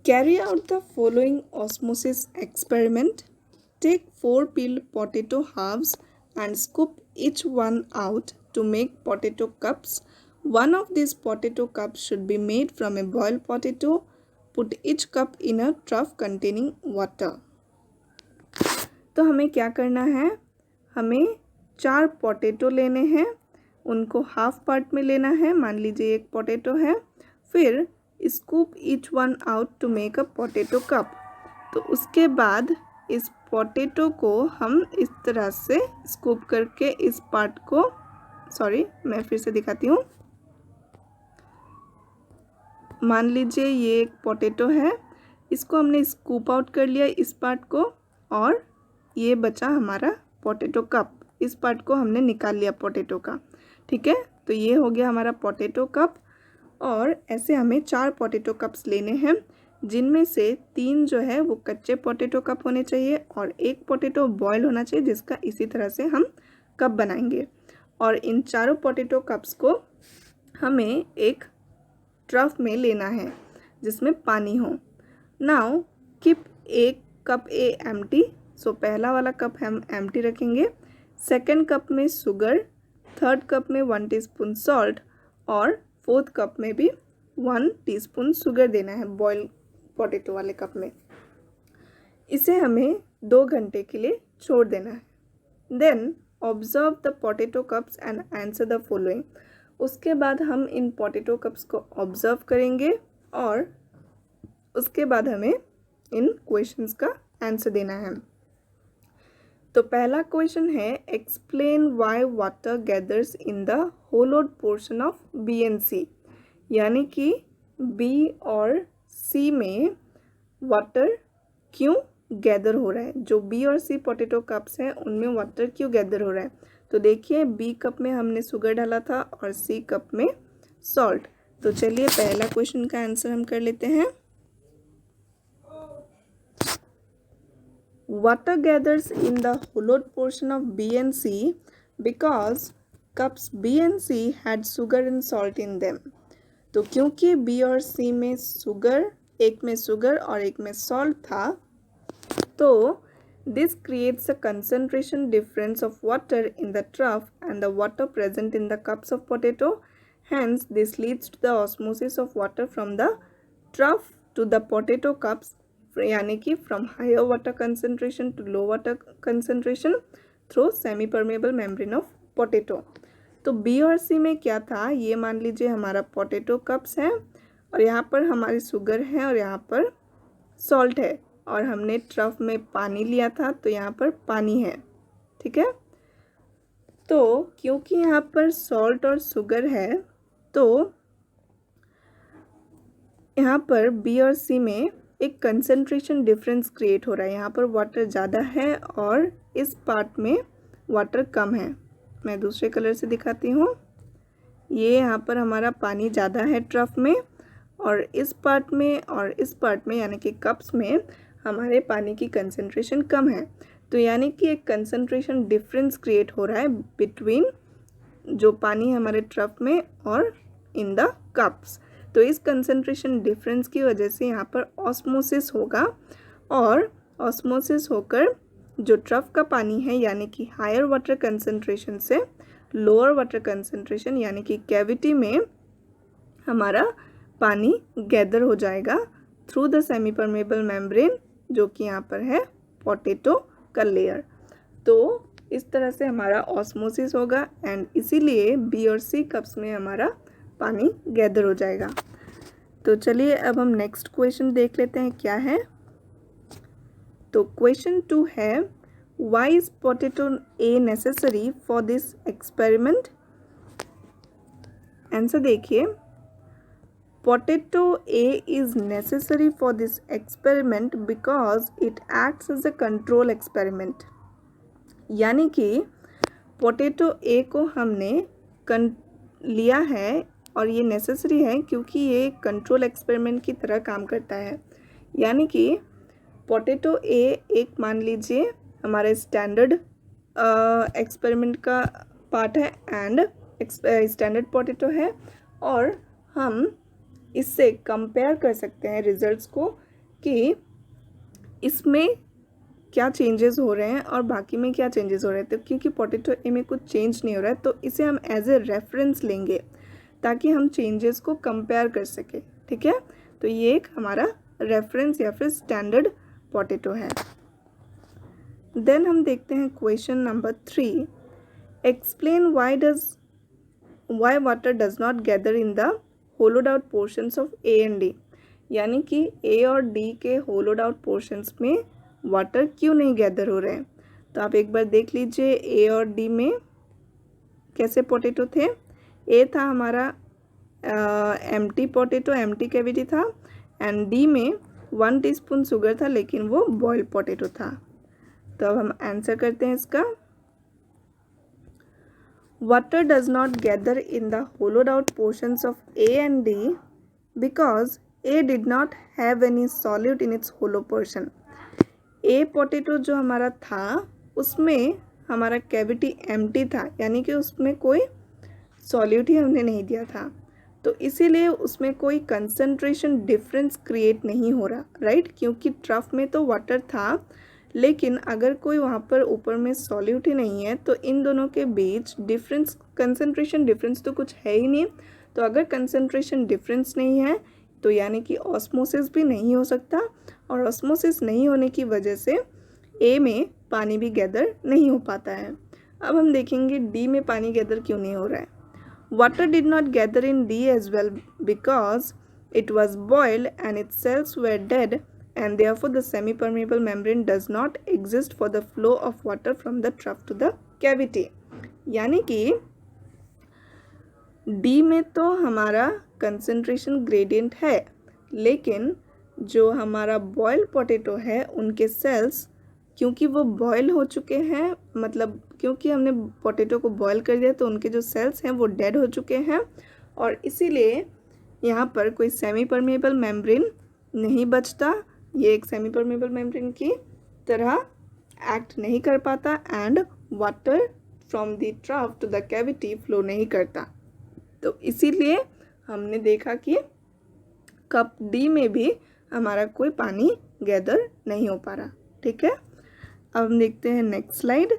Carry out the following osmosis experiment. Take 4 peeled potato halves and scoop each one out to make potato cups. One of these potato cups should be made from a boiled potato. Put each cup in a trough containing water. तो हमें क्या करना है, हमें 4 potato लेने हैं, उनको half part में लेना है, मान लीजिए एक पोटैटो है, फिर scoop each one out to make a potato cup. तो उसके बाद इस पोटैटो को हम इस तरह से स्कूप करके इस पार्ट को, मैं फिर से दिखाती हूँ। मान लीजिए ये एक पोटैटो है, इसको हमने स्कूप आउट कर लिया इस पार्ट को, और ये बचा हमारा पोटैटो कप, इस पार्ट को हमने निकाल लिया पोटैटो का। ठीक है, तो ये हो गया हमारा पोटैटो कप। और ऐसे हमें 4 पोटैटो कप्स लेने हैं, जिनमें से 3 जो है वो कच्चे पोटैटो कप होने चाहिए और एक पोटैटो बॉयल होना चाहिए, जिसका इसी तरह से हम कप बनाएंगे। और इन चारों पोटैटो कप्स को हमें एक ट्रफ में लेना है जिसमें पानी हो। नाउ कीप एक कप ए एम्प्टी। सो पहला वाला कप हम एम्प्टी रखेंगे, सेकंड कप में शुगर, थर्ड कप में 1 टीस्पून सॉल्ट और फोर्थ कप में भी 1 टीस्पून शुगर देना है बॉयल पोटैटो वाले कप में। इसे हमें 2 घंटे के लिए छोड़ देना है। Then observe the potato cups and answer the following. उसके बाद हम इन पोटैटो कप्स को ऑब्जर्व करेंगे और उसके बाद हमें इन क्वेश्चंस का आंसर देना है। तो पहला क्वेश्चन है, explain why water gathers in the hollowed portion of B and C. यानी कि बी और सी में वाटर क्यों गैदर हो रहा है, जो बी और सी पोटैटो कप्स हैं उनमें वाटर क्यों गैदर हो रहा है। तो देखिए, बी कप में हमने शुगर डाला था और सी कप में सॉल्ट। तो चलिए पहला क्वेश्चन का आंसर हम कर लेते हैं। Water gathers in the hollowed portion of B and C because cups B and C had sugar and salt in them. तो क्योंकि B और C में शुगर, एक में शुगर और एक में सॉल्ट था, तो this creates a concentration difference of water in the trough and the water present in the cups of potato. Hence, this leads to the osmosis of water from the trough to the potato cups, यानी कि from higher water concentration to low water concentration through semi permeable membrane of potato. तो B और C में क्या था, ये मान लीजिए हमारा पोटैटो कप्स है और यहाँ पर हमारी शुगर है और यहाँ पर सॉल्ट है, और हमने ट्रफ में पानी लिया था तो यहाँ पर पानी है। ठीक है, तो क्योंकि यहाँ पर सॉल्ट और शुगर है, तो यहाँ पर बी और सी में एक कंसंट्रेशन डिफरेंस क्रिएट हो रहा है। यहाँ पर वाटर ज़्यादा है और इस पार्ट में वाटर कम है। मैं दूसरे कलर से दिखाती हूँ। ये यहाँ पर हमारा पानी ज़्यादा है ट्रफ में, और इस पार्ट में और इस पार्ट में यानी कि कप्स में हमारे पानी की कंसंट्रेशन कम है। तो यानी कि एक कंसंट्रेशन डिफरेंस क्रिएट हो रहा है बिटवीन जो पानी हमारे ट्रफ में और इन द कप्स। तो इस कंसंट्रेशन डिफरेंस की वजह से यहाँ पर ऑस्मोसिस होगा, और ऑस्मोसिस होकर जो ट्रफ का पानी है यानी कि हायर वाटर कंसंट्रेशन से लोअर वाटर कंसंट्रेशन यानी कि कैविटी में हमारा पानी गैदर हो जाएगा through the semi permeable membrane, जो कि यहाँ पर है पोटैटो का लेयर। तो इस तरह से हमारा ऑस्मोसिस होगा एंड इसीलिए बी और सी कप्स में हमारा पानी गैदर हो जाएगा। तो चलिए अब हम नेक्स्ट क्वेश्चन देख लेते हैं क्या है। तो क्वेश्चन 2 है, why is potato A necessary for this experiment. Answer देखिए, potato A is necessary for this experiment because it acts as a control experiment. यानी कि पोटैटो ए को हमने लिया है और ये नेसेसरी है क्योंकि ये कंट्रोल एक्सपेरिमेंट की तरह काम करता है। यानी कि पोटैटो ए एक मान लीजिए हमारे स्टैंडर्ड एक्सपेरिमेंट का पार्ट है एंड स्टैंडर्ड पोटैटो है, और हम इससे कंपेयर कर सकते हैं रिजल्ट्स को कि इसमें क्या चेंजेस हो रहे हैं और बाकी में क्या चेंजेस हो रहे हैं। तो क्योंकि पोटैटो ए में कुछ चेंज नहीं हो रहा है तो इसे हम एज ए रेफरेंस लेंगे ताकि हम चेंजेस को कंपेयर कर सकें, ठीक है। तो ये एक हमारा रेफरेंस या फिर स्टैंडर्ड पोटैटो है। देन हम देखते हैं question number 3, explain why water does not gather in the hollowed out portions of A and D. यानी कि ए और डी के होलोड आउट पोर्शंस में वाटर क्यों नहीं गैदर हो रहे हैं। तो आप एक बार देख लीजिए ए और डी में कैसे पोटैटो थे। ए था हमारा एम्प्टी पोटैटो, एम्प्टी कैविटी था, एंड डी में 1 टीस्पून शुगर था लेकिन वो बॉइल्ड पोटैटो था। तो अब हम आंसर करते हैं इसका। Water does not gather in the hollowed out portions of A and D because A did not have any solute in its hollow portion. A potato जो हमारा था उसमें हमारा कैविटी एम्प्टी था, यानी कि उसमें कोई सॉल्यूट ही हमने नहीं दिया था, तो इसीलिए उसमें कोई कंसंट्रेशन डिफरेंस क्रिएट नहीं हो रहा, राइट। क्योंकि ट्रफ में तो वाटर था लेकिन अगर कोई वहाँ पर ऊपर में सॉल्यूट ही नहीं है तो इन दोनों के बीच डिफरेंस, कंसंट्रेशन डिफरेंस तो कुछ है ही नहीं। तो अगर कंसंट्रेशन डिफरेंस नहीं है तो यानी कि ऑस्मोसिस भी नहीं हो सकता, और ऑस्मोसिस नहीं होने की वजह से ए में पानी भी गैदर नहीं हो पाता है। अब हम देखेंगे डी में पानी गैदर क्यों नहीं हो रहा है। Water did not gather in D as well because it was boiled and its cells were dead and therefore the semi-permeable membrane does not exist for the flow of water from the trough to the cavity। यानी कि D में तो हमारा concentration gradient है लेकिन जो हमारा boiled potato है उनके सेल्स क्योंकि वो बॉयल हो चुके हैं, मतलब क्योंकि हमने पोटैटो को बॉयल कर दिया तो उनके जो सेल्स हैं वो डेड हो चुके हैं और इसीलिए यहाँ पर कोई सेमी परमेबल मेम्ब्रेन नहीं बचता। ये एक सेमी परमेबल मेम्ब्रेन की तरह एक्ट नहीं कर पाता and water from the trough to the cavity flow नहीं करता। तो इसीलिए हमने देखा कि कप डी में भी हमारा कोई पानी गैदर नहीं हो पा रहा, ठीक है। अब हम देखते हैं नेक्स्ट स्लाइड।